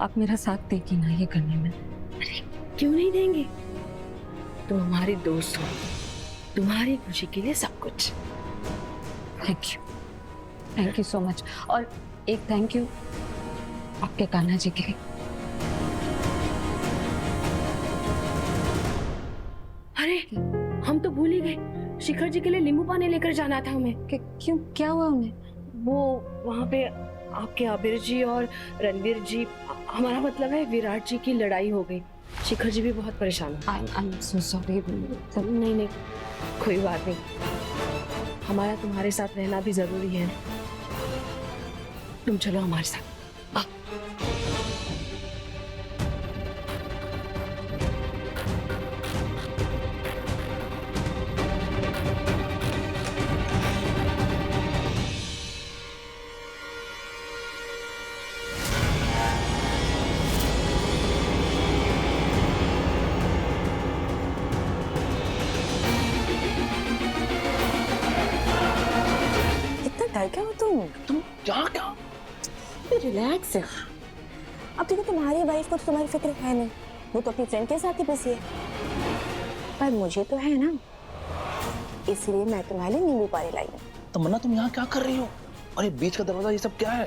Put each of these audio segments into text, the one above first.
आप मेरा साथ देगी ना ये करने में? क्यों नहीं देंगे? तुम हमारी दोस्त हो, तुम्हारी खुशी के लिए सब कुछ। Thank you so much. और एक थैंक यू आपके कान्हा जी के लिए। अरे हम तो भूल ही गए, शिखर जी के लिए नींबू पानी लेकर जाना था हमें। क्यों, क्या हुआ उन्हें? वो वहाँ पे आपके आबिर जी और रणवीर जी, हमारा मतलब है विराट जी की लड़ाई हो गई। शिखर जी भी बहुत परेशान है। I am so sorry. नहीं नहीं, कोई बात नहीं, हमारा तुम्हारे साथ रहना भी जरूरी है। तुम चलो हमारे साथ। डर क्या हो तुम क्या रिलैक्स है। अब देखो तुम्हारी वाइफ को तो तुम्हारी फिक्र है नहीं, वो तो अपनी फ्रेंड के साथ ही बिजी है, पर मुझे तो है ना, इसलिए मैं तुम्हारे लिए नींबू पानी लाई हूँ। तमन्ना तुम यहाँ क्या कर रही हो? अरे बीच का दरवाजा, ये सब क्या है?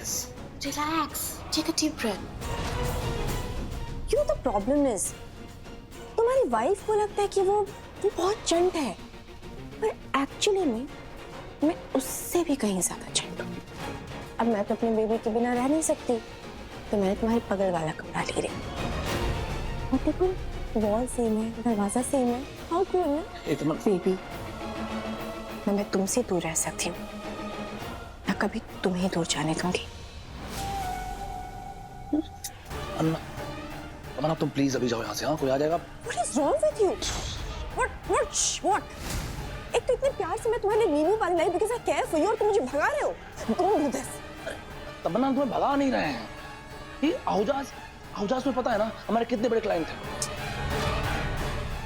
Relax, take a deep breath. You the problem is तुम्हारी वाइफ को लगता है कि वो बहुत चंट है, पर एक्चुअली में मैं उससे भी कहीं ज्यादा चंट हूँ। अब मैं तो अपने बेबी के बिना रह नहीं सकती, तो मैंने तुम्हारे पगल वाला कमरा ले लिया। और देखो वॉल सेम है, दरवाजा सेम है, हाउ कूल है बेबी। मैं तुमसे दूर रह सकती हूँ, मैं कभी तुम्हें दूर जाने दूंगी। अन्ना, तमन्ना तुम प्लीज अभी जाओ यहाँ से। हाँ, कोई आ जाएगा। What is wrong with you? What? एक तो इतने प्यार से मैं तुम्हारे लिए नींबू पानी लाई because I care for you, और तुम मुझे भगा रहे हो। Don't do this. तमन्ना तुम्हें भगा नहीं रहे हैं। ये आहुजास में पता है ना हमारे कितने बड़े क्लाइंट हैं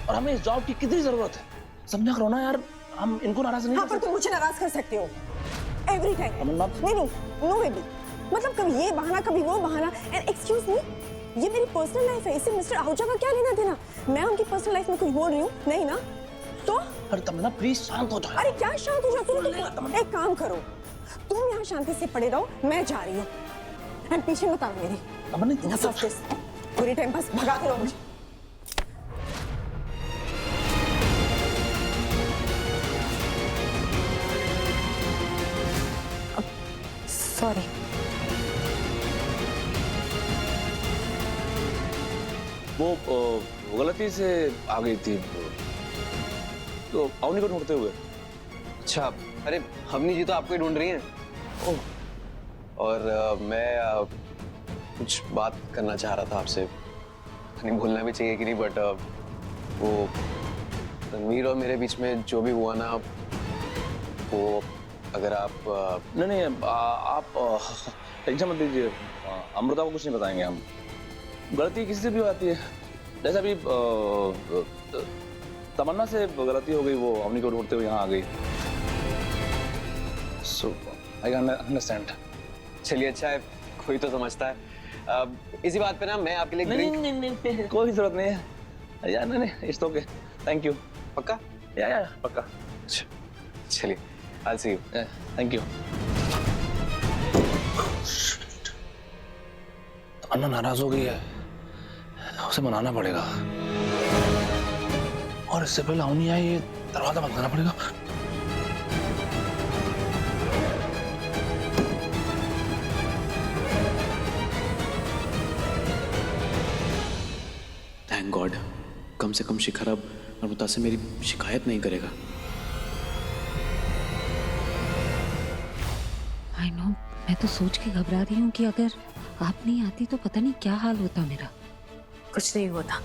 और हमें इस जॉब की कितनी जरूरत है। समझा करो ना यार, हम इनको नाराज नहीं हाँ, कर पर तुम मुझे नाराज कर सकते हो every time. तमन्ना नहीं, no baby. मतलब कभी ये बहाना, कभी वो बहाना। And excuse me, ये मेरी पर्सनल लाइफ है, इससे मिस्टर आहूजा का क्या लेना देना? मैं उनकी पर्सनल लाइफ में कुछ बोल रही हूँ? नहीं ना? तो अरे तमन्ना प्लीज शांत हो जाओ। अरे क्या शांत हो जाती हो तुम? एक काम करो, तुम यहाँ शांति से पड़े रहो, मैं जा रही हूँ। एंड पीछे मत आओ मेरी। तमन्ना पूरे टाइम बस भगाते रहो मुझे। सॉरी। वो गलती से आ गई थी, तो अवनी को ढूंढते हुए। अच्छा, अरे हमनी जी तो आपको ही ढूंढ रही हैं। ओह, और मैं कुछ बात करना चाह रहा था आपसे। नहीं भूलना भी चाहिए कि नहीं, बट वो रणवीर और मेरे बीच में जो भी हुआ ना, वो अगर आप नहीं आप टेंशन मत लीजिए। अमृता को कुछ नहीं बताएंगे हम। गलती किसी से भी हो जाती है, जैसे अभी तमन्ना से गलती हो गई, वो अवनी को ढूंढते हुए यहाँ आ गई। सो आई अंडरस्टैंड। चलिए, अच्छा है कोई तो समझता है। इसी बात पे ना मैं आपके लिए नहीं, कोई जरूरत नहीं है यार। नहीं, इट्स ओके, थैंक यू। पक्का? या पक्का। चलिए, I'll see you. Thank you. Tamanna नाराज हो गई है, उसे मनाना पड़ेगा, और इससे पहले अवनी आई, ये दरवाजा बंद करना पड़ेगा। थैंक गॉड, कम से कम शिखर अब अमृता से मेरी शिकायत नहीं करेगा। आई नो, मैं तो सोच के घबरा रही हूँ कि अगर आप नहीं आती तो पता नहीं क्या हाल होता मेरा। कुछ नहीं होता,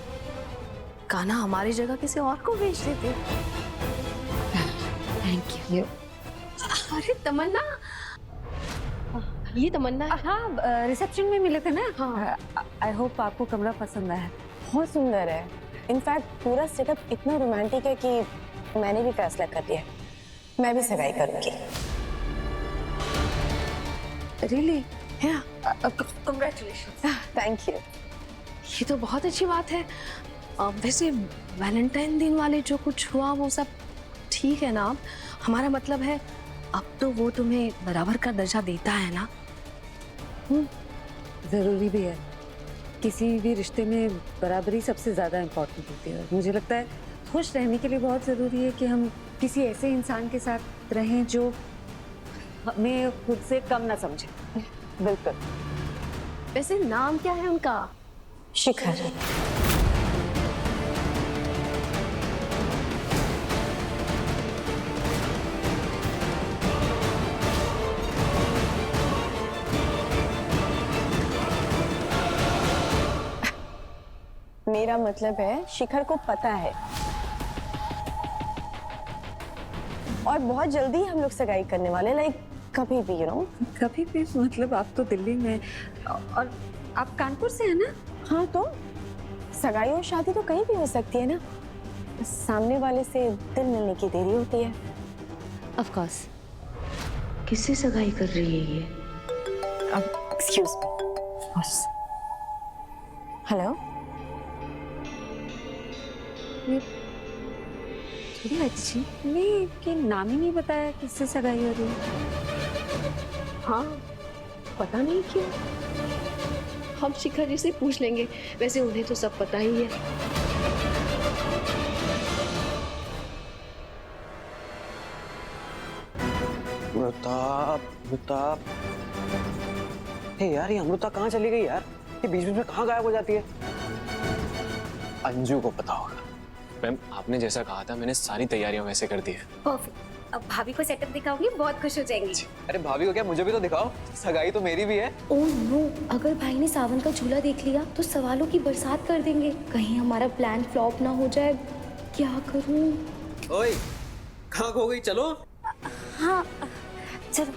कान्हा हमारी जगह किसी और को भेज देते। Thank you. अरे तमन्ना, ये तमन्ना है। हाँ, रिसेप्शन में मिले थे ना। हाँ। आई होप आपको कमरा पसंद आया। बहुत सुंदर है। इनफैक्ट पूरा सेटअप इतना रोमांटिक है कि मैंने भी फैसला कर लिया, मैं भी सगाई करूंगी। रियली? कंग्रेचुलेशन। Thank you. ये तो बहुत अच्छी बात है। वैसे वैलेंटाइन दिन वाले जो कुछ हुआ वो सब ठीक है ना? हमारा मतलब है अब तो वो तुम्हें बराबर का दर्जा देता है ना? जरूरी भी है, किसी भी रिश्ते में बराबरी सबसे ज्यादा इम्पोर्टेंट होती है। मुझे लगता है खुश रहने के लिए बहुत जरूरी है कि हम किसी ऐसे इंसान के साथ रहें जो हमें खुद से कम ना समझे। बिल्कुल। वैसे नाम क्या है उनका? शिखर। मेरा मतलब है शिखर को पता है और बहुत जल्दी हम लोग सगाई करने वाले, लाइक कभी भी, यू नो। कभी भी मतलब आप तो दिल्ली में और आप कानपुर से है ना? हाँ, तो सगाई और शादी तो कहीं भी हो सकती है ना, सामने वाले से दिल मिलने की देरी होती है। Of course. किससे सगाई कर रही है ये? अब एक्सक्यूज मी। हेलो। थोड़ी अच्छी ने कि नाम ही नहीं बताया किससे सगाई हो रही है। हाँ, पता नहीं क्यों। हम शिखर जी से पूछ लेंगे, वैसे उन्हें तो सब पता ही है। अमृता, हे यार, ये अमृता कहाँ चली गई यार? ये बीच बीच में कहाँ गायब हो जाती है? अंजू को पता होगा। मैम, आपने जैसा कहा था मैंने सारी तैयारियां वैसे कर दी है। परफेक्ट। अब भाभी को सेटअप दिखाओगी, बहुत खुश हो जाएंगी। अरे भाभी को क्या, मुझे भी तो दिखाओ, सगाई तो मेरी भी है। ओह नो, अगर भाई ने सावन का झूला देख लिया तो सवालों की बरसात कर देंगे। कहीं हमारा प्लान फ्लॉप ना हो जाए। क्या करूं? ओए, कहाँ खो गई? चलो। हाँ चलो।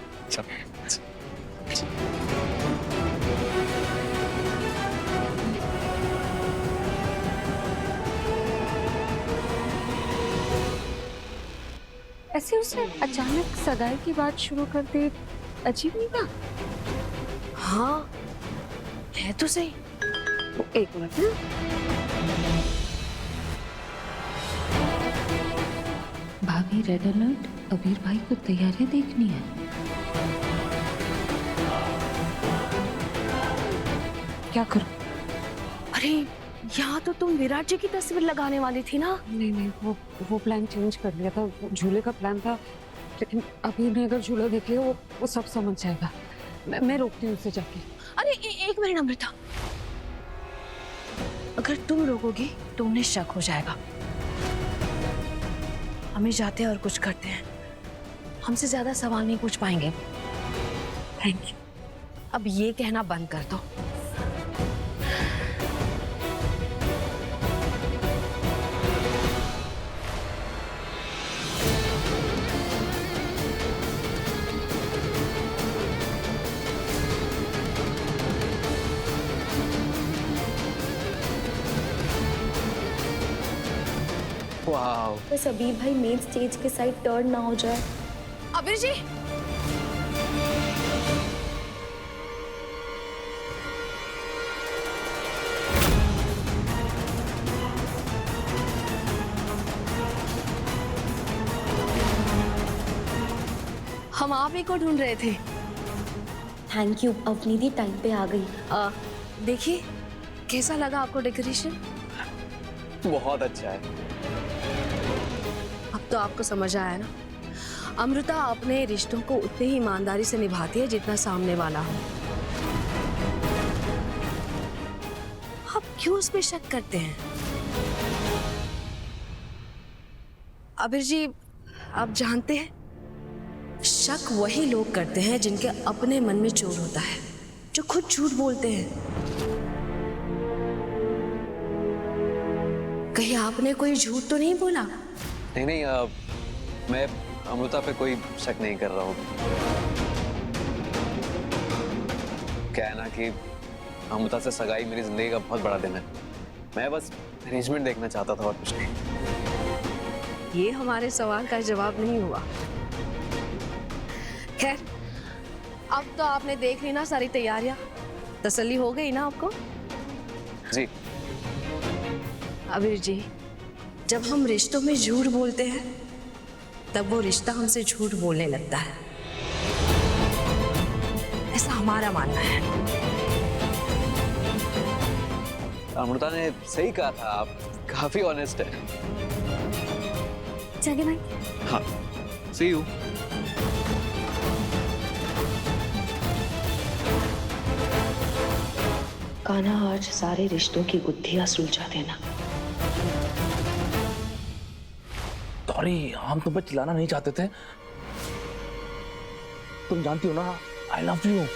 ऐसे उसे अचानक सगाई की बात शुरू कर दे, अजीब नहीं था? हाँ, है तो सही। एक मिनट ना। भाभी रेड अलर्ट, अबीर भाई को तैयारियां देखनी है। क्या करूं? अरे यहाँ तो तुम विराट जी की तस्वीर लगाने वाली थी ना? नहीं नहीं, वो प्लान चेंज कर लिया था। वो झूले का प्लान था, लेकिन अभी ने अगर झूला देख लिया वो सब समझ जाएगा। मैं रोकती हूँ उसे जाके। अरे एक मिनट अमृता, अगर तुम रोकोगी तो उन्हें शक हो जाएगा। हमें जाते हैं और कुछ करते हैं, हमसे ज्यादा सवाल नहीं पूछ पाएंगे। Thank you. अब ये कहना बंद कर दो। वाह, बस अबीर भाई मेन स्टेज के साइड टर्न ना हो जाए। अबीर जी, हम आप ही को ढूंढ रहे थे। थैंक यू, अवनीति टाइम पे आ गई। देखिए कैसा लगा आपको डेकोरेशन? बहुत अच्छा है। अब तो आपको समझ आया ना, अमृता अपने रिश्तों को उतनी ही ईमानदारी से निभाती है जितना सामने वाला हो। आप क्यों उस पे शक करते हैं? अबीर जी, आप जानते हैं शक वही लोग करते हैं जिनके अपने मन में चोर होता है, जो खुद झूठ बोलते हैं। कहीं आपने कोई झूठ तो नहीं बोला? नहीं नहीं, मैं अमृता पे कोई शक नहीं कर रहा हूँ। क्या है ना कि अमृता से सगाई मेरी जिंदगी का बहुत बड़ा दिन है। मैं बस अरेंजमेंट देखना चाहता था और कुछ नहीं। ये हमारे सवाल का जवाब नहीं हुआ। खैर, अब तो आपने देख ली ना सारी तैयारियां, तसल्ली हो गई ना आपको? जी। अबीर जी, जब हम रिश्तों में झूठ बोलते हैं तब वो रिश्ता हमसे झूठ बोलने लगता है, ऐसा हमारा मानना है। अमृता ने सही कहा था, आप काफी ऑनेस्ट है। चले भाई। हाँ, सी यू। कान्हा, आज सारे रिश्तों की गुत्थियां सुलझा देना। सॉरी, हम तुम पे चिल्लाना नहीं चाहते थे। तुम जानती हो ना, आई लव यू।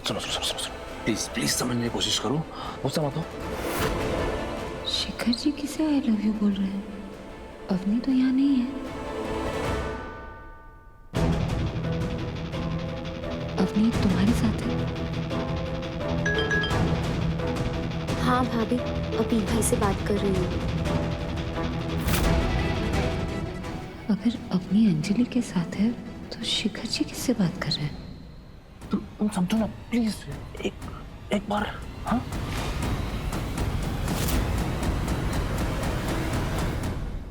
सुनो सुनो सुनो सुनो, प्लीज प्लीज समझने की कोशिश करो, गुस्सा मत हो। शिखर जी किसे आई लव यू बोल रहे हैं? अवनी तो यहाँ नहीं है। अवनी तुम्हारे साथ है? हाँ भाभी, अभी भाई से बात कर रही हूँ। अगर अवनी अंजलि के साथ है तो शिखर जी किससे बात कर रहे हैं? तुम समझो ना प्लीज, एक बार। हाँ,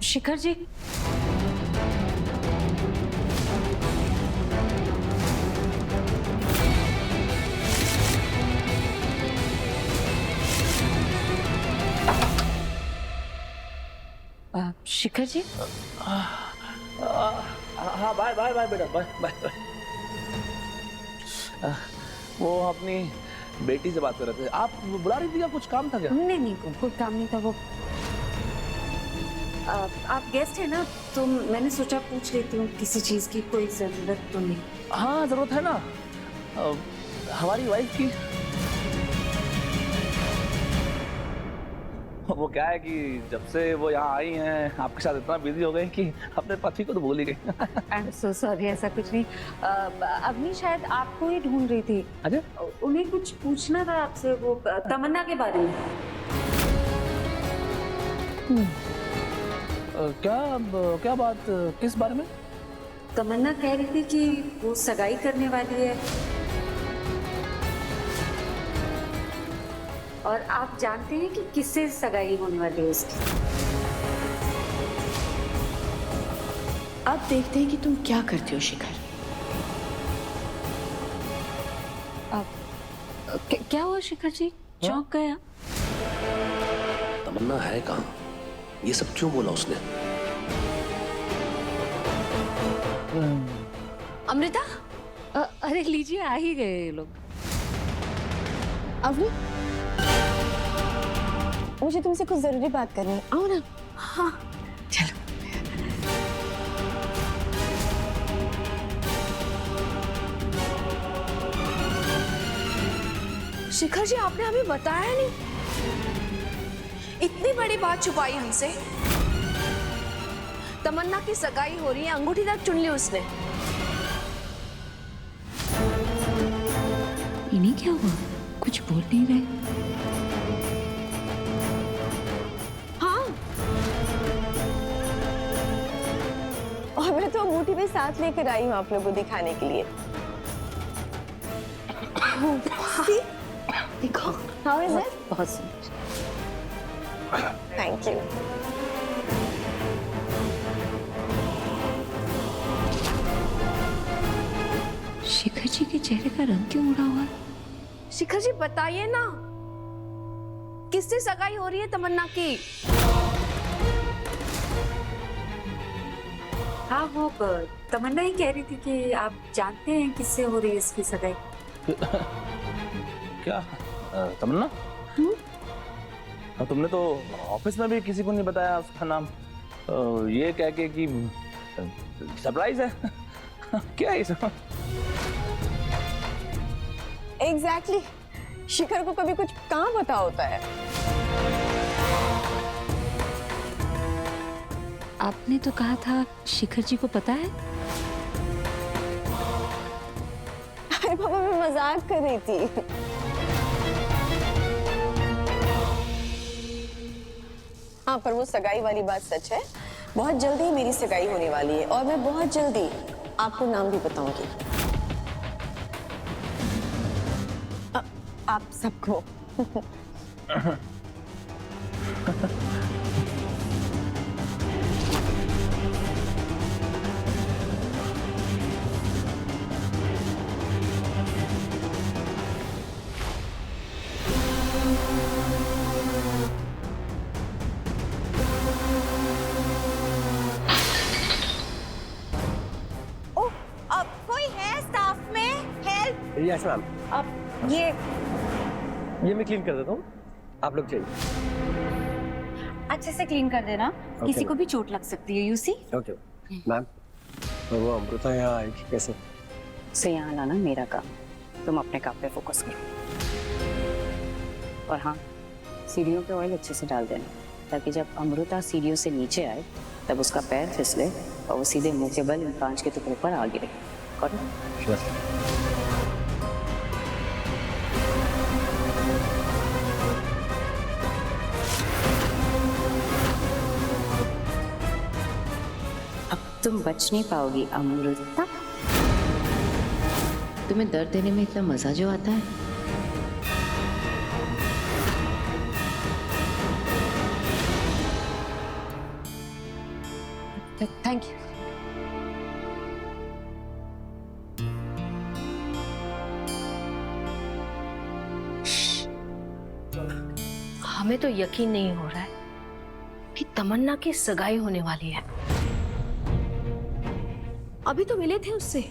शिखर जी, शिखर जी, हाँ बाय बाय बाय बेटा, बाय बाय बाय। वो अपनी बेटी से बात कर रहे थे। आप बुला रही थी या कुछ काम था क्या? नहीं कोई काम नहीं था। वो आप गेस्ट है ना, तो मैंने सोचा पूछ लेती हूँ किसी चीज की कोई जरूरत तो नहीं। हाँ जरूरत है ना, हमारी वाइफ की। वो क्या है कि जब से वो यहाँ आई हैं आपके साथ इतना बिजी हो गए कि अपने पति को तो भूल ही गई। आई एम सो सॉरी, ऐसा कुछ नहीं। अवनी शायद आपको ही ढूंढ रही थी। अच्छा, उन्हें कुछ पूछना था आपसे, वो तमन्ना के बारे में। क्या बात, किस बारे में? तमन्ना कह रही थी कि वो सगाई करने वाली है, और आप जानते हैं कि किससे सगाई होने वाली है उसकी। अब देखते हैं कि तुम क्या करती हो शिखर। क्या हुआ शिखर जी, चौंक गया? तमन्ना है कहाँ? ये सब क्यों बोला उसने? अमृता, अरे लीजिए, आ ही गए ये लोग। अवनी, मुझे तुमसे कुछ जरूरी बात करनी है, आओ ना। हाँ चलो। शिखर जी, आपने हमें बताया नहीं, इतनी बड़ी बात छुपाई हमसे। तमन्ना की सगाई हो रही है, अंगूठी तक चुन ली उसने। इन्हें क्या हुआ, कुछ बोल नहीं रहे? हाँ, और मैं तो अंगूठी भी साथ लेकर आई हूँ आप लोगों को दिखाने के लिए। देखो, हाउ इज इट? बहुत सुंदर। Thank you. शिखर जी के चेहरे का रंग क्यों उड़ा हुआ? शिखर जी बताइए ना, किससे सगाई हो रही है तमन्ना की? हाँ, वो तमन्ना ही कह रही थी कि आप जानते हैं किससे हो रही है इसकी सगाई। क्या तमन्ना? तुमने तो ऑफिस में भी किसी को नहीं बताया उसका नाम, ये कह के कि सरप्राइज है। क्या है सब? एग्जैक्टली, शिखर को कभी कुछ कहाँ पता होता है। आपने तो कहा था शिखर जी को पता है। अरे पापा, मैं मजाक कर रही थी। हाँ, पर वो सगाई वाली बात सच है। बहुत जल्दी मेरी सगाई होने वाली है और मैं बहुत जल्दी आपको नाम भी बताऊंगी। आप सबको। ओह, अब कोई है स्टाफ में? हेल्प! यस मैम, अब ये मैं क्लीन कर देता हूँ, आप लोग चाहिए। अच्छे से क्लीन कर देना, किसी को भी चोट लग सकती है, यू सी। Okay ma'am. तो वो अमृता यहाँ आई कैसे? से यहाँ लाना मेरा काम, तुम अपने काम पे फोकस करो। और हाँ, सीढ़ियों पे ऑयल अच्छे से डाल देना, ताकि जब अमृता सीढ़ियों से नीचे आए तब उसका पैर फिसले और वो सीधे मुंह के बल इन कांच के टुकड़ों पर आ गिरे। अब तुम बच नहीं पाओगी अमृता। तुम्हें दर्द देने में इतना मजा जो आता है। Thank you. हमें तो यकीन नहीं हो रहा है कि तमन्ना की सगाई होने वाली है। अभी तो मिले थे उससे,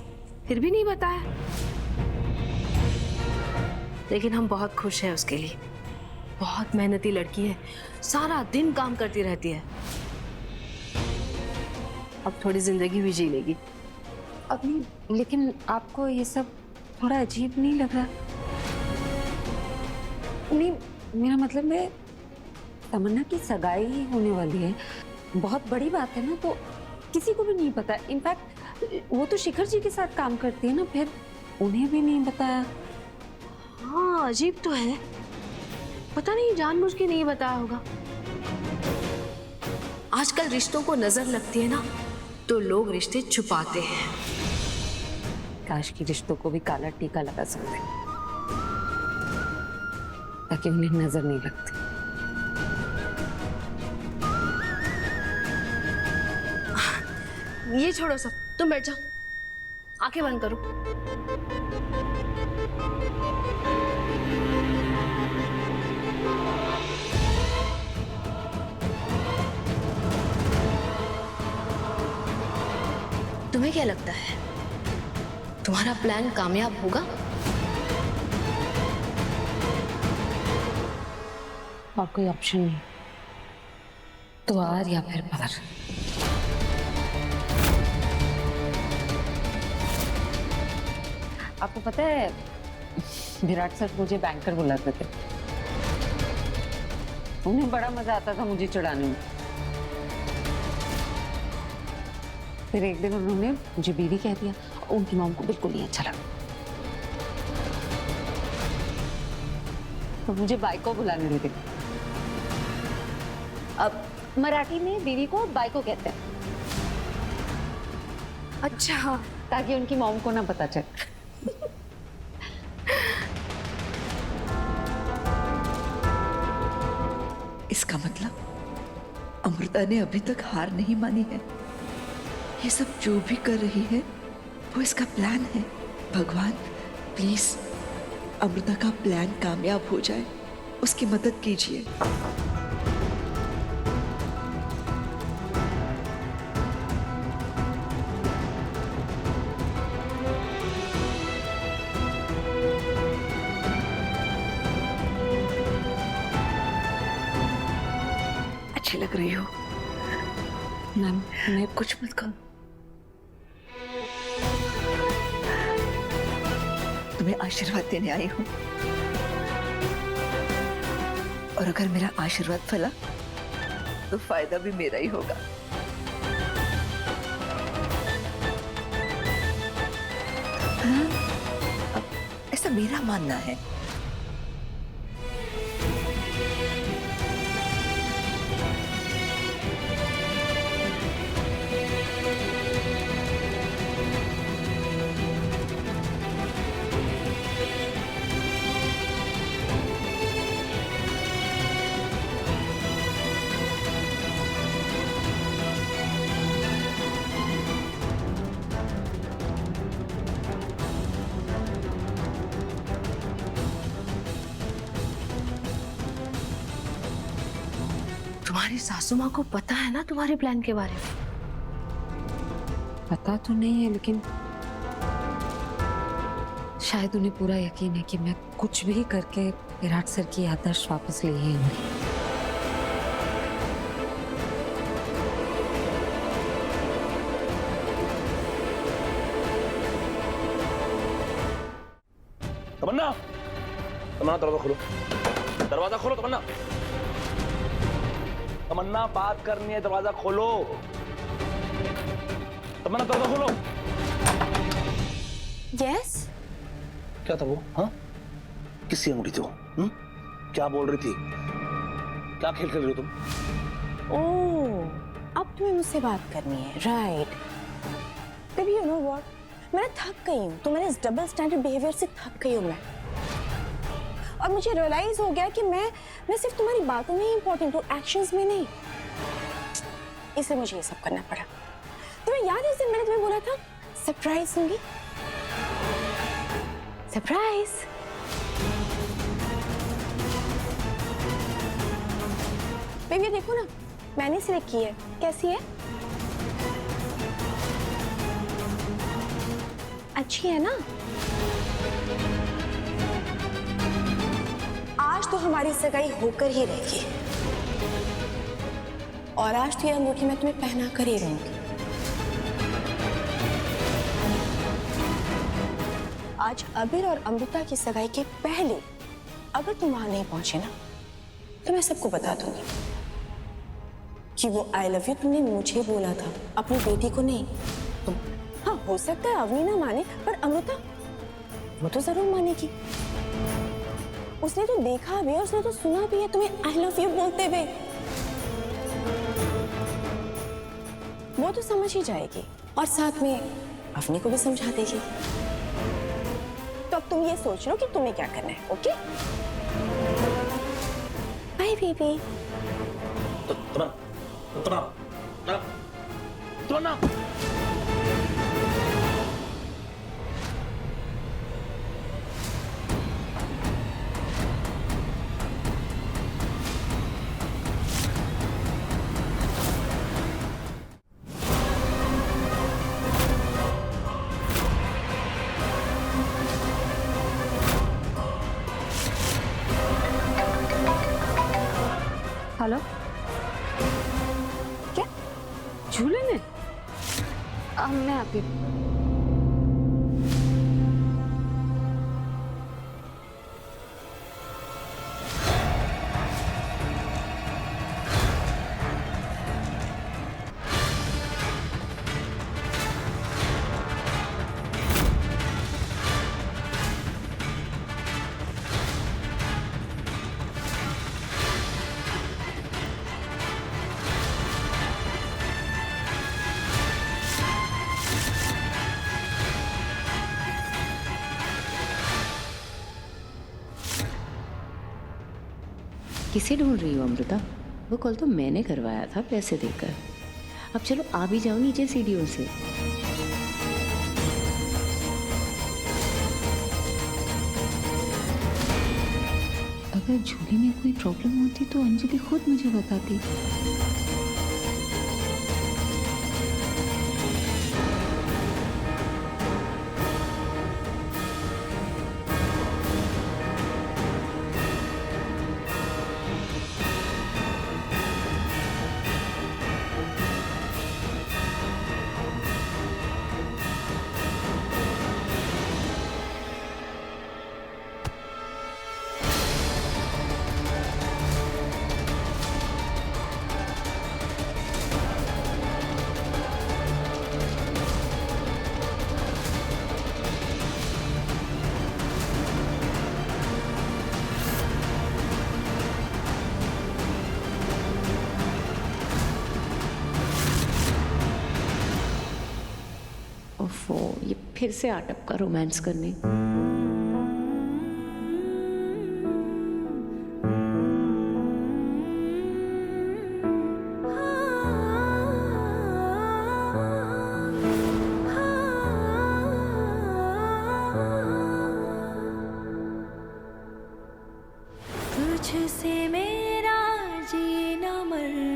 फिर भी नहीं बताया। लेकिन हम बहुत खुश हैं उसके लिए। बहुत मेहनती लड़की है, सारा दिन काम करती रहती है। अब थोड़ी जिंदगी भी जी लेगी। अभी लेकिन आपको ये सब थोड़ा अजीब नहीं लग रहा? नहीं, मेरा मतलब है तमन्ना की सगाई होने वाली है, बहुत बड़ी बात है ना, तो किसी को भी नहीं पता। इनफैक्ट वो तो शिखर जी के साथ काम करती है ना, फिर उन्हें भी नहीं बताया। हाँ, अजीब तो है। पता नहीं जानबूझ के नहीं बताया होगा। आजकल रिश्तों को नजर लगती है ना, तो लोग रिश्ते छुपाते हैं। काश की रिश्तों को भी काला टीका लगा सकते, ताकि उन्हें नजर नहीं लगती। ये छोड़ो सब, तुम बैठ जाओ, आंखें बंद करो। तुम्हें क्या लगता है, तुम्हारा प्लान कामयाब होगा? और कोई ऑप्शन नहीं, तो आर या फिर पार। आपको पता है विराट सर मुझे बैंकर बुलाते थे, उन्हें बड़ा मजा आता था मुझे चिढ़ाने में। फिर एक दिन उन्होंने मुझे बीवी कह दिया, उनकी मॉम को बिल्कुल नहीं अच्छा लगा, तो मुझे बाइको बुलाने लगे। अब मराठी में बीवी को बाइको कहते हैं। अच्छा, ताकि उनकी मॉम को ना पता चले। इसका मतलब अमृता ने अभी तक हार नहीं मानी है। ये सब जो भी कर रही है वो इसका प्लान है। भगवान प्लीज अमृता का प्लान कामयाब हो जाए, उसकी मदद कीजिए। अच्छी लग रही हो मैम, मैं कुछ मत कहो। तुम्हें आशीर्वाद देने आई हूं, और अगर मेरा आशीर्वाद फला तो फायदा भी मेरा ही होगा। हाँ? ऐसा मेरा मानना है। तुम्हारी सासू माँ को पता है ना तुम्हारे प्लान के बारे में? पता तो नहीं है, लेकिन शायद उन्हें पूरा यकीन है कि मैं कुछ भी करके विराट सर की याददाश्त वापस ले ही आऊंगी। तमन्ना, तमन्ना दरवाजा खोलो, दरवाजा खोलो तमन्ना। तमन्ना बात करनी है, दरवाजा खोलो। तमन्ना दरवाजा खोलो। यस। क्या था वो? हाँ, किसकी अंगूठी थी वो? क्या बोल रही थी? क्या खेल खेल रही हो तुम? ओह, अब तुम्हें मुझसे बात करनी है, राइट? तभी यू नो व्हाट, मैं थक गई हूँ तुम्हारे इस डबल स्टैंडर्ड बिहेवियर से, थक गई हूँ मैं। और मुझे रियलाइज हो गया कि मैं सिर्फ तुम्हारी बातों में ही इंपॉर्टेंट हूँ, एक्शंस में नहीं। इसलिए मुझे ये सब करना पड़ा। तुम्हें याद है उस दिन मैंने तुम्हें बोला था सरप्राइज दूंगी? सरप्राइज। बेबी देखो ना, मैंने सिलेक्ट की है, कैसी है? अच्छी है ना? आज तो हमारी सगाई होकर ही रहेगी, और आज तो ये अंगूठी मैं तुम्हें पहना कर ही रहूंगी। आज अबीर और अमृता की सगाई के पहले अगर तुम वहां नहीं पहुंचे ना, तो मैं सबको बता दूंगी कि वो आई लव यू तुमने मुझे बोला था, अपनी बेटी को नहीं। तुम, हाँ हो सकता है अवनी ना माने, पर अमृता वो तो जरूर मानेगी। उसने तो देखा भी है, उसने तो सुना भी है तुम्हें आई लव यू बोलते हुए। वो तो समझ ही जाएगी, और साथ में अवनी को भी समझा देगी। तो अब तुम ये सोच लो कि तुम्हें क्या करना है, okay? Bye baby. Tamanna, hello, क्या झूले में? मैं आती हूँ। किसे ढूंढ रही हो अमृता? वो कॉल तो मैंने करवाया था पैसे देकर। अब चलो आ भी जाओ नीचे सीढ़ियों से। अगर झूले में कोई प्रॉब्लम होती तो अंजलि खुद मुझे बताती। ओफो, ये फिर से आटप का रोमांस करने। तुझसे मेरा जीना मर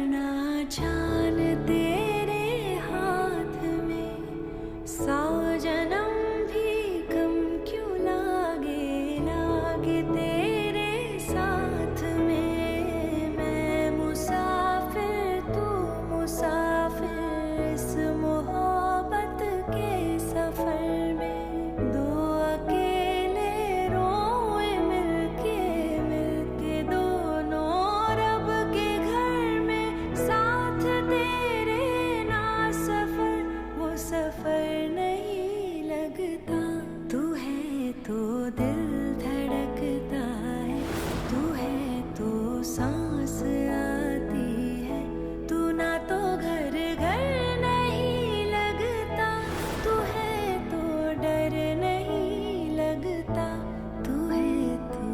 दिल धड़कता है, तू है तो सांस आती है, तू ना तो घर घर नहीं लगता, तू है तो डर नहीं लगता, तू है तू।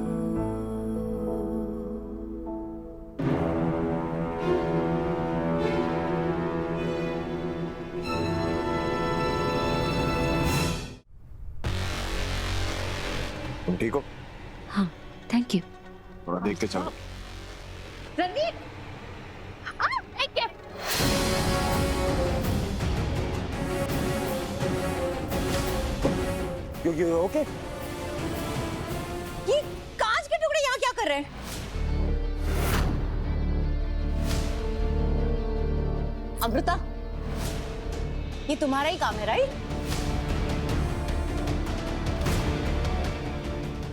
तुम ठीक हो? हाँ थैंक यू। थोड़ा देख के चलो। Ranveer you okay? ये कांच के टुकड़े यहाँ क्या कर रहे हैं? अमृता, ये तुम्हारा ही काम है राइट?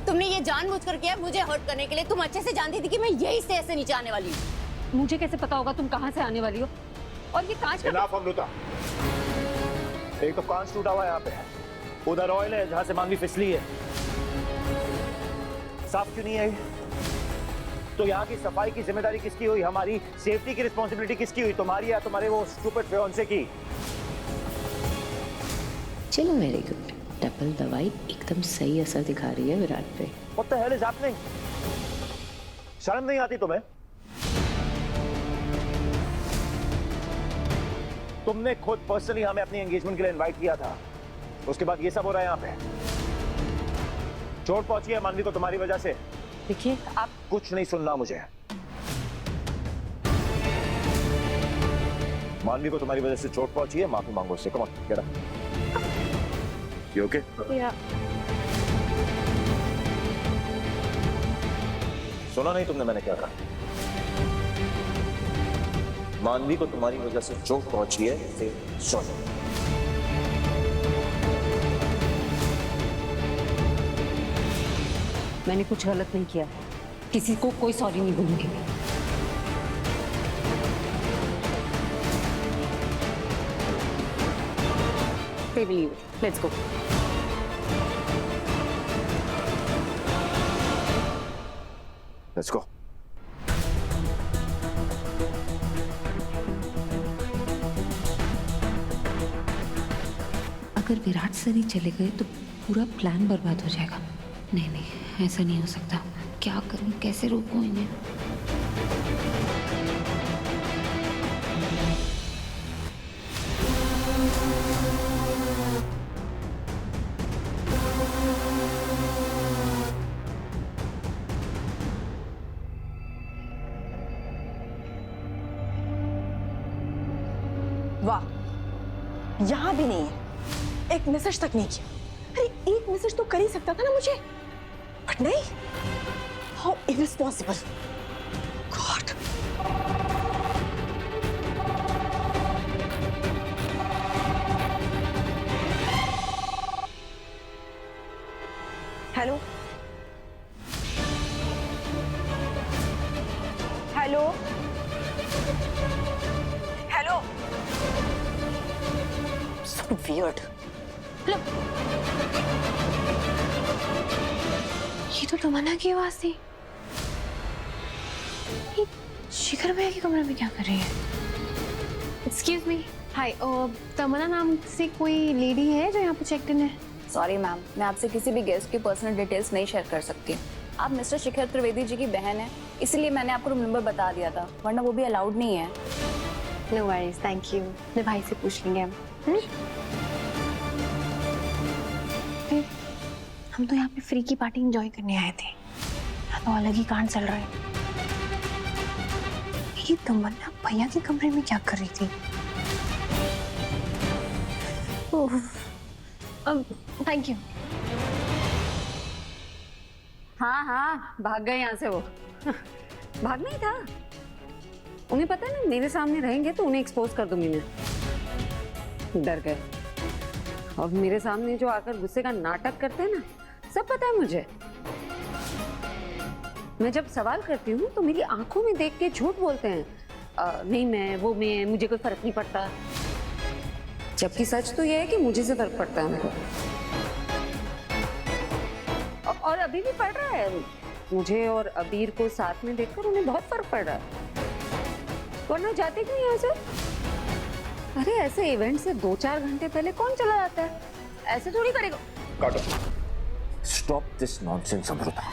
तुमने ये जानबूझकर किया मुझे हर्ट करने के लिए। तुम अच्छे से जानती थी कि मैं यही से ऐसे नीचे आने वाली हूँ। मुझे कैसे पता होगा तुम कहाँ से आने वाली हो? और ये कांच का इनाफ अमृता, एक तो कांच टूटा हुआ है यहाँ पे, उधर ऑयल है जहां से मांगवी फिसली है। साफ क्यों नहीं है? तो यहाँ की सफाई की जिम्मेदारी किसकी हुई? हमारी सेफ्टी की रिस्पॉन्सिबिलिटी किसकी हुई? तुम्हारी या तुम्हारे वो स्टूपिड फियांसे की? चलो वेरी गुड। डबल दवाई एकदम सही असर दिखा रही है विराट पे। What the hell is happening? शर्म नहीं आती तुम्हें? तुमने खुद पर्सनली हमें अपनी एंगेजमेंट के लिए इनवाइट किया था, उसके बाद ये सब हो रहा है यहाँ पे। चोट पहुंची है मानवी को तुम्हारी वजह से। देखिए आप कुछ नहीं सुनना मुझे। मानवी को तुम्हारी वजह से चोट पहुंची है, माफी मांगो उससे। Come on get up. You okay? सुना नहीं तुमने मैंने क्या कहा? मानवी को तुम्हारी वजह से चोट पहुंची है, सुनो। मैंने कुछ गलत नहीं किया, किसी को कोई सॉरी नहीं बोलूंगी। Let's go. Let's go. अगर विराट सर ही चले गए तो पूरा प्लान बर्बाद हो जाएगा। नहीं नहीं ऐसा नहीं हो सकता। क्या करूं, कैसे रोकूं इन्हें? वाह, यहाँ भी नहीं है, एक मैसेज तक नहीं किया। अरे एक मैसेज तो कर ही सकता था ना मुझे, बट नहीं। How irresponsible. God. Hello hello hello. So weird. ये तो तमन्ना की आवाज थी। ये शिखर भैया के कमरे में क्या कर रही है? एक्सक्यूज मी, हाय। तमन्ना नाम से कोई लेडी है जो यहाँ पे चेक इन है? सॉरी मैम, मैं आपसे किसी भी गेस्ट की पर्सनल डिटेल्स नहीं शेयर कर सकती। आप मिस्टर शिखर त्रिवेदी जी की बहन है, इसलिए मैंने आपको रूम नंबर बता दिया था, वरना वो भी अलाउड नहीं है। No worries, thank you. अपने भाई से पूछ लेंगे हम। हम तो यहाँ पे फ्री की पार्टी एंजॉय करने आए थे, यहाँ तो अलग ही कांड चल रहा है। ये तमन्ना भैया के कमरे में क्या कर रही थी? Thank you. हाँ हाँ भाग गए यहाँ से वो। भागना ही था। उन्हें पता है ना मेरे सामने रहेंगे तो उन्हें एक्सपोज कर दूंगी मैं। डर गए। और मेरे सामने जो आकर गुस्से का नाटक करते हैं ना, सब पता है मुझे। मैं जब सवाल करती हूँ तो मेरी आंखों में देख के झूठ बोलते हैं। नहीं मैं मुझे कोई फर्क नहीं पड़ता, जबकि सच तो ये है कि मुझे से फर्क पड़ता है उनको। और अभी भी पड़ रहा है। मुझे और अबीर को साथ में देखकर उन्हें बहुत फर्क पड़ रहा है। वरना जाते क्यों यहाँ से? अरे ऐसे इवेंट से 2-4 घंटे पहले कौन चला जाता है? ऐसे थोड़ी करेगा। काटो। Stop this nonsense Amrita.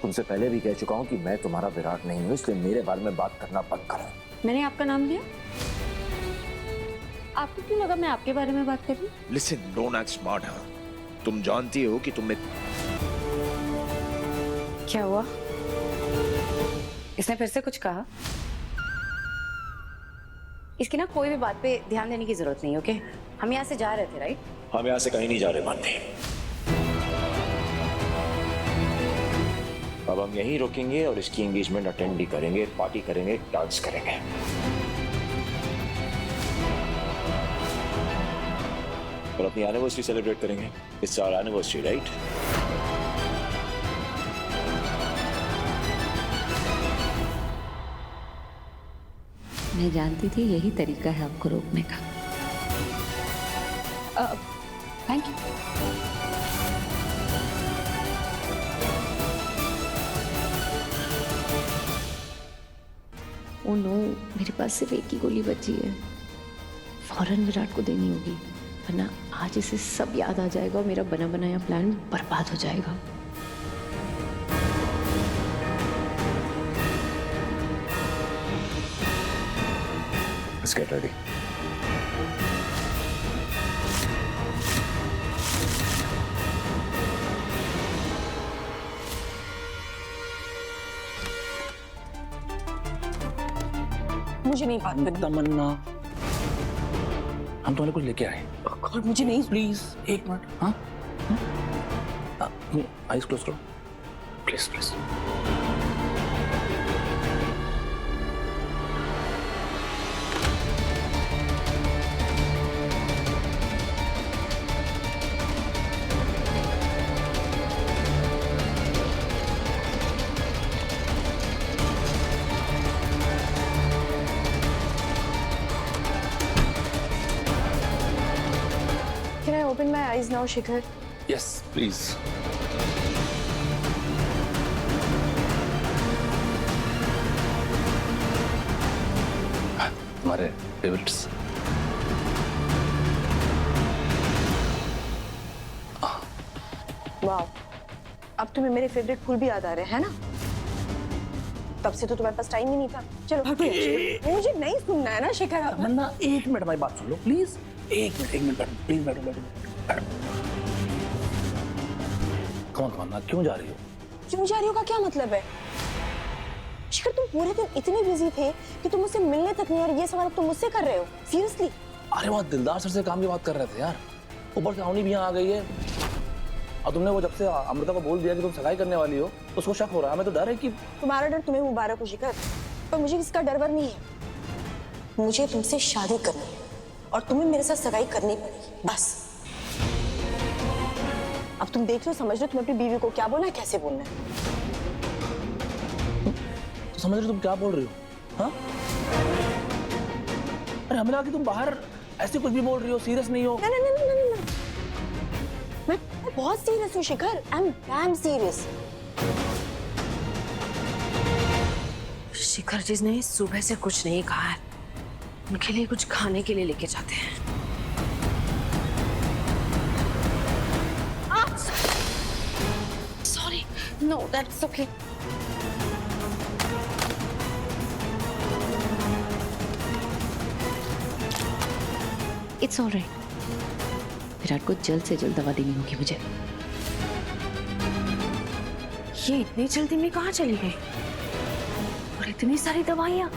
तुमसे पहले भी कह चुका हूं कि मैं तुम्हारा विराट नहीं हूं, इसलिए मेरे बारे में बात करना बंद करो। मैंने आपका नाम लिया? आपको क्यों लगा मैं आपके बारे में बात कर रही हूँ? Listen, don't act smart. तुम जानती हो कि तुमने क्या हुआ? इसने फिर से कुछ कहा? इसकी ना कोई भी बात पे ध्यान देने की जरूरत नहीं, ओके? हम यहाँ से जा रहे थे, राइट? हम यहाँ से कहीं नहीं जा रहे मानते। अब हम यहीं रुकेंगे और इसकी एंगेजमेंट अटेंड भी करेंगे, पार्टी करेंगे, डांस करेंगे। और अपनी एनिवर्सरी सेलिब्रेट करेंगे। It's our anniversary, right? मैं जानती थी यही तरीका है आपको रोकने का। Thank you. ओ नो, मेरे पास सिर्फ एक ही गोली बची है। फौरन विराट को देनी होगी, वरना आज इसे सब याद आ जाएगा और मेरा बना बनाया प्लान बर्बाद हो जाएगा। Let's get ready. मुझे नहीं बात करनी। तमन्ना, हम तुम्हारे कुछ लेके आए। और मुझे नहीं। Please 1 minute. हाँ, आइज क्लोज करो please please. Can I open my eyes now, Shikhar? Yes please. हमारे फेवरेट्स। वाह, अब तुम्हें मेरे फेवरेट फूल भी याद आ रहे हैं ना? तब से तो तुम्हारे पास टाइम ही नहीं था। चलो हटो। मुझे नहीं सुनना है ना शिखर। तमन्ना 1 मिनट हमारी बात सुन लो प्लीज। 1 मिनट बैठो प्लीज, बैठो बैठो बैठो। कौन तमन्ना, क्यों जा रही हो? क्यों जा रही हो का क्या मतलब है? शिखर, तुम पूरे दिन इतने बिजी थे कि तुम मुझसे मिलने तक नहीं, और ये सवाल तुम मुझसे कर रहे हो? सीरियसली? अरे वहाँ दिलदार सर से काम की बात कर रहे थे यार। ऊपर से अवनी भी यहाँ आ गई है, और तुमने वो जब से अमृता को बोल दिया कि तुम सगाई करने वाली हो, उसको शक हो रहा है। हमें तो डर है कि तुम्हारा डर तुम्हें मुबारक हो शिखर, पर मुझे किसका डर वर नहीं है। मुझे तुमसे शादी करनी है और तुम्हें मेरे साथ सगाई करनी पड़ेगी, बस। अब तुम देख लो, समझ लो, तुम अपनी बीवी को क्या बोलना है, कैसे बोलना है। तो समझ रहे तुम क्या बोल रही हो? हाँ, अरे हमें लगा कि तुम बाहर ऐसे कुछ भी बोल रही हो, सीरियस नहीं हो। नहीं, मैं बहुत सीरियस हूँ Shikhar. I am damn serious. Shikhar ji ने सुबह से कुछ नहीं कहा है, उनके लिए कुछ खाने के लिए लेके जाते हैं। Sorry, no that's okay. It's alright. Virat को जल्द से जल्द दवा देनी होगी मुझे। ये इतनी जल्दी में कहाँ चली गई? और इतनी सारी दवाइयाँ।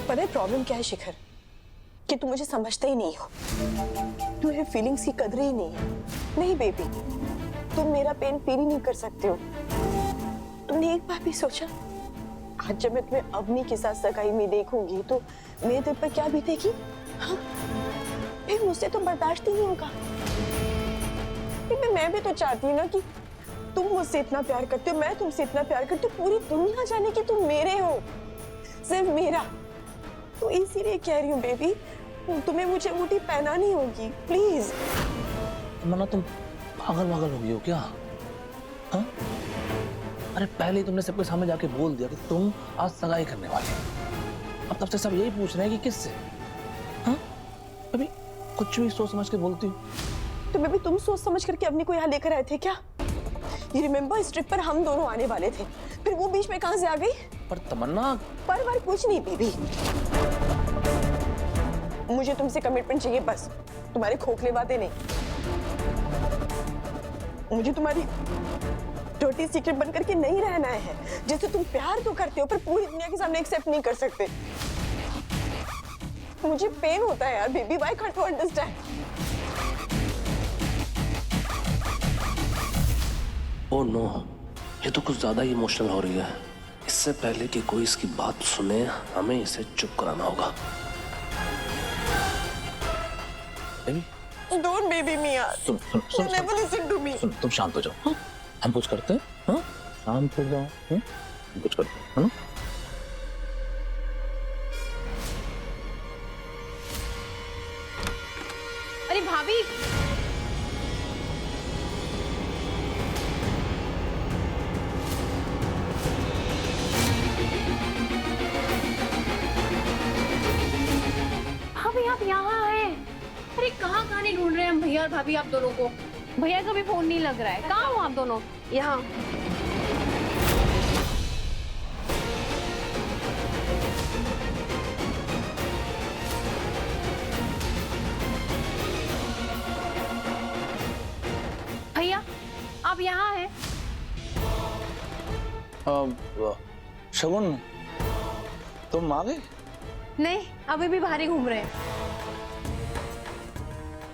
पता है प्रॉब्लम क्या है शिखर? कि तुम मुझे समझते ही नहीं हो। तुम्हें फीलिंग्स की कदर ही नहीं है। नहीं बेबी, तुम मेरा पेन फील ही नहीं कर सकते हो। तुमने एक बार भी सोचा, आज जब मैं तुम्हें अवनी के साथ सगाई में देखूंगी तो मेरे दिल पर क्या बीतेगी? हाँ? फिर मुझसे तो बर्दाश्त ही नहीं होगा। मैं भी तो चाहती हूँ ना कि तुम मुझसे इतना प्यार करते हो, मैं तुमसे इतना प्यार करती हूँ, पूरी दुनिया जाने कि तुम मेरे हो, सिर्फ मेरा। तो इसीलिए कह रही हूँ बेबी, तुम्हें मुझे अंगूठी पहनानी होगी, प्लीज। तमन्ना तुम पागल हो गई हो क्या? हाँ? अरे पहले ही तुमने सबके सामने जाके बोल दिया कि तुम आज सगाई करने वाले हो। अब तब से सब यही पूछ रहे हैं कि किससे? हाँ? अभी कुछ भी सोच समझ के बोलती हो। तो बेबी तुम सोच समझ करके अपनी को यहाँ लेकर आए थे क्या? You remember इस ट्रिप पर हम दोनों आने वाले थे, फिर वो बीच में कहाँ से आ गई? पर तमन्ना पर कुछ नहीं बेबी, मुझे तुमसे कमिटमेंट चाहिए बस, तुम्हारे खोखले बातें नहीं। मुझे तुम्हारी डर्टी सीक्रेट बन करके नहीं रहना है। जैसे तुम प्यार तो करते हो पर पूरी दुनिया के सामने एक्सेप्ट नहीं कर सकते। मुझे पेन होता है यार baby, why can't you understand? Oh no, ये तो कुछ ज्यादा ही इमोशनल हो रही है। इससे पहले कि कोई इसकी बात सुने, हमें इसे चुप कराना होगा। Don't baby me यार। सुन, Never listen to me। सुन, तुम शांत हो जाओ। हाँ? हम कुछ करते हैं। हाँ? शांत हो जाओ। हम कुछ करते हैं, है ना? अरे भाभी, भाभी आप यहाँ हैं? अरे कहाँ कहानी ढूंढ रहे हैं हम भैया और भाभी आप दोनों को? भैया का भी फोन नहीं लग रहा है। कहाँ हो आप दोनों? यहाँ। भैया आप यहाँ हैं? शगुन, तुम आ गए? नहीं, अभी भी बाहर ही घूम रहे हैं।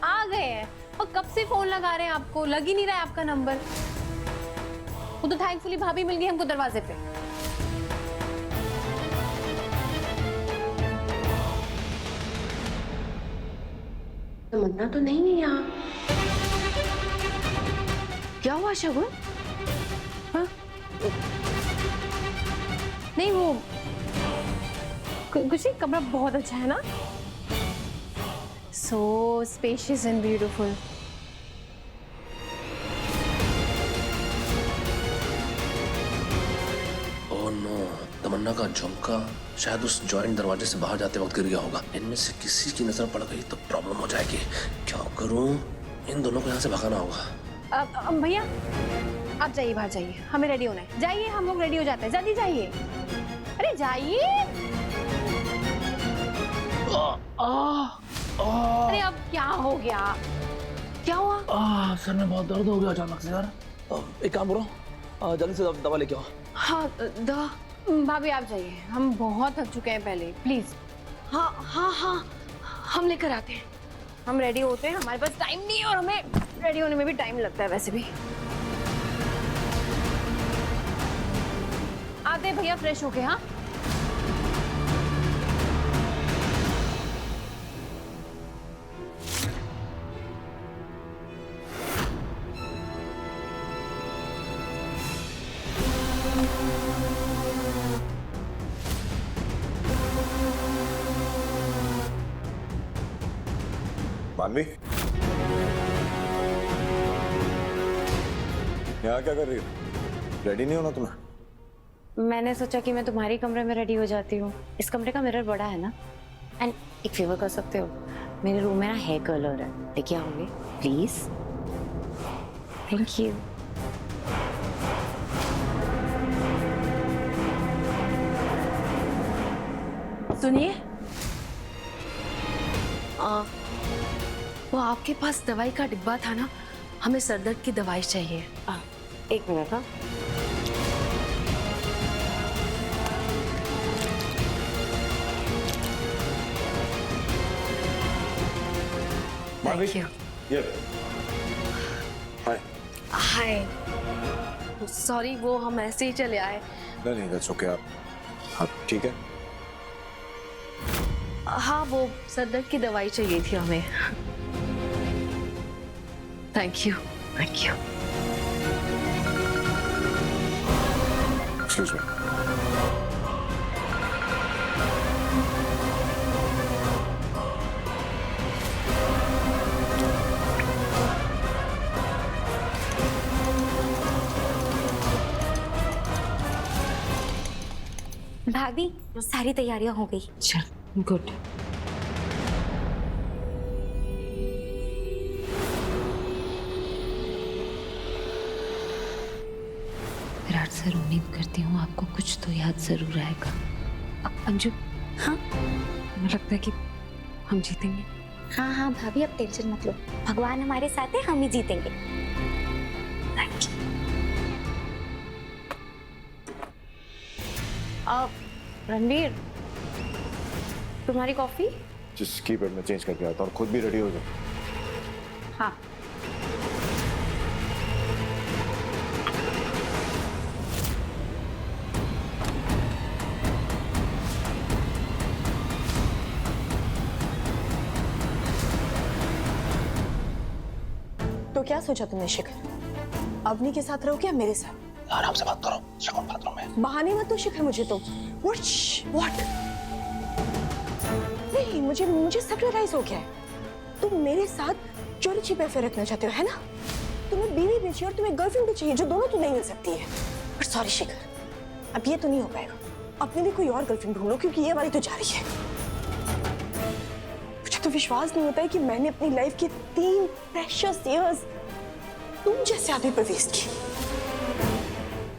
आ गए हैं और कब से फोन लगा रहे हैं आपको, लग ही नहीं रहा है आपका नंबर। वो तो थैंकफुली भाभी मिल गई हमको दरवाजे पे। तमन्ना तो नहीं है यहाँ। क्या हुआ शगुन? हाँ? नहीं वो कुछ नहीं, कमरा बहुत अच्छा है ना, so spacious and beautiful. Oh no, Tamannaah का झुमका शायद उस जॉइंट दरवाजे से बाहर जाते वक्त गिर गया होगा। इनमें से किसी की नजर पड़ गई तो प्रॉब्लम हो जाएगी। क्या करूं? इन दोनों को यहाँ से भगाना होगा। भैया आप जाइए, बाहर जाइए, हमें रेडी होना है। जाइए, हम लोग रेडी हो जाते हैं, जल्दी जाइए। अरे जाइए। अरे अब क्या हो गया? क्या हुआ? सर में बहुत दर्द हो गया अचानक से यार। एक काम करो, जल्दी से दवा लेके आओ। हाँ दवा। भाभी आप जाइए, हम बहुत थक चुके हैं पहले, प्लीज। हाँ हाँ हाँ, हम लेकर आते हैं। हम रेडी होते हैं, हमारे पास टाइम नहीं है और हमें रेडी होने में भी टाइम लगता है वैसे भी। आते हैं भैया, फ्रेश होके। हाँ मानवी, यहाँ क्या कर रही हो? रेडी नहीं होना तुम्हें? मैंने सोचा कि मैं तुम्हारी कमरे में रेडी हो जाती हूँ। इस कमरे का मिरर बड़ा है ना। एंड एक फेवर कर सकते हो, मेरे रूम में ना हेयर कर्लर है, लेके आओगे प्लीज? Thank you. सुनिए, वो आपके पास दवाई का डिब्बा था ना, हमें सरदर्द की दवाई चाहिए। एक मिनट। हाँ मानवी, ये हाय। हाय, सॉरी वो हम ऐसे ही चले आए। नहीं, दैट्स ओके। आप ठीक है? हाँ वो सरदर्द की दवाई चाहिए थी हमें। Thank you, thank you. Excuse me. भाभी सारी तैयारियां हो गई। चल गुड। विराट सर, उम्मीद करती हूँ आपको कुछ तो याद जरूर आएगा। अंजू, हाँ मुझे लगता है कि हम जीतेंगे। हाँ हाँ भाभी, अब टेंशन मत लो, भगवान हमारे साथ है, हम ही जीतेंगे। रणवीर, तुम्हारी कॉफी? जिसकी बेड में चेंज करके आता और खुद भी रेडी हो जाए। हाँ। तो क्या सोचा तुमने शिखर, अवनी के साथ रहोगे या मेरे साथ? आराम से बात करो, शिखर बाथरूम में। बहाने मत दो शिखर मुझे तो। व्हाट? नहीं, मुझे सब रियलाइज हो गया है। तुम मेरे साथ चोरी छिपे अफेयर रखना चाहते हो, है ना? तुम्हें बीवी भी चाहिए और तुम्हें गर्लफ्रेंड भी चाहिए, जो दोनों तो नहीं मिल सकती है। पर सॉरी शिखर, अब ये तो नहीं हो पाएगा। अपने लिए कोई और गर्लफ्रेंड ढूंढ लो, क्योंकि ये वाली तो जा रही है। मुझे तो विश्वास नहीं होता है कि मैंने अपनी लाइफ के 3 प्रेशियस इयर्स तुम जैसे आदमी पर वेस्ट की,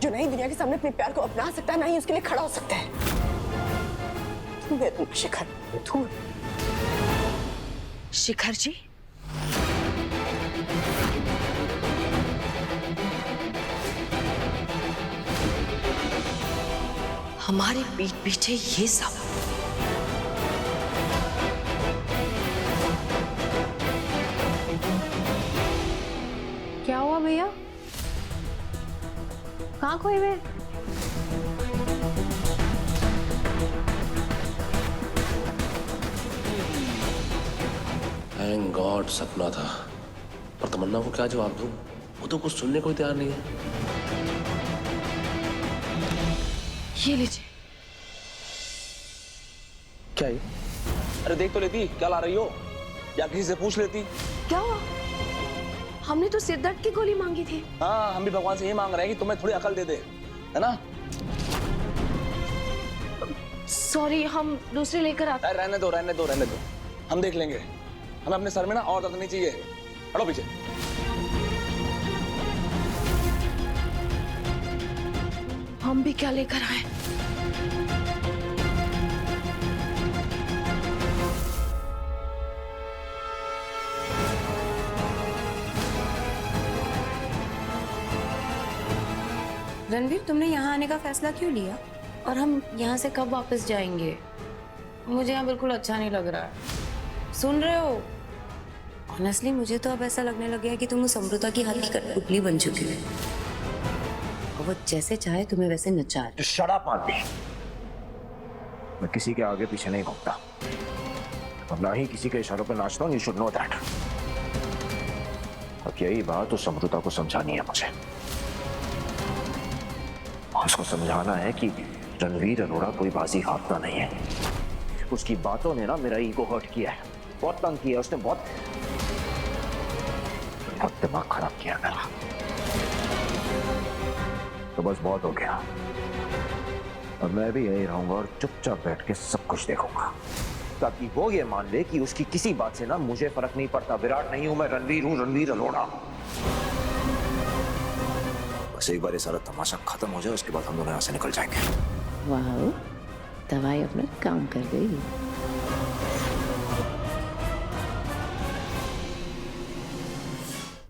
जो नई दुनिया के सामने अपने प्यार को अपना सकता है, ना ही उसके लिए खड़ा हो सकता है। तुम शिखर, तुम। शिखर जी, हमारे पीठ पीछे ये सब। क्या हुआ भैया, कहाँ खोए हुए? थैंक गॉड सपना था। पर तमन्ना को क्या जवाब दूं? वो तो कुछ सुनने को ही तैयार नहीं है। ये लीजिए। क्या ये? अरे देख तो लेती, क्या ला रही हो? या किसी से पूछ लेती। क्या हुआ? हमने तो सिरदर्द की गोली मांगी थी। हाँ, हम भी भगवान से ये मांग रहे हैं कि तुम्हें थोड़ी अकल दे दे, है ना? सॉरी, हम दूसरी लेकर आते। रहने दो, हम देख लेंगे। हमें अपने सर में ना और दर्द नहीं चाहिए। हटो पीछे। हम भी क्या लेकर आए? रणवीर, तुमने यहाँ आने का फैसला क्यों लिया? और हम यहाँ से कब वापस जाएंगे? मुझे यहाँ बिल्कुल अच्छा नहीं लग रहा है। सुन रहे हो? ऑनेस्टली मुझे तो अब ऐसा लगने लग गया है कि तुम उस अमृता की हाथ की कठपुतली बन चुकी हो, और वो जैसे चाहे तुम्हें वैसे नचा रही। शट अप मानवी। मैं किसी के आगे पीछे नहीं घूमता, और ना ही किसी के इशारों पर नाचता हूँ। You should know that. अब यही बात उस अमृता को समझानी है मुझे। उसको समझाना है कि रणवीर अरोड़ा कोई बाजी हारता नहीं है। उसकी बातों ने ना मेरा ईगो हर्ट किया है, बहुत तंग किया उसने, बहुत दिमाग खराब किया मेरा। तो बस बहुत हो गया। अब मैं भी यही रहूंगा और चुपचाप बैठ के सब कुछ देखूंगा, ताकि वो ये मान ले कि उसकी किसी बात से ना मुझे फर्क नहीं पड़ता। विराट नहीं हूं मैं, रणवीर हूं, रणवीर अरोड़ा। बस एक बार ये सारा तमाशा खत्म हो जाए, उसके बाद हम दोनों यहाँ से निकल जाएंगे। वाह, दवाई अपना काम कर गई।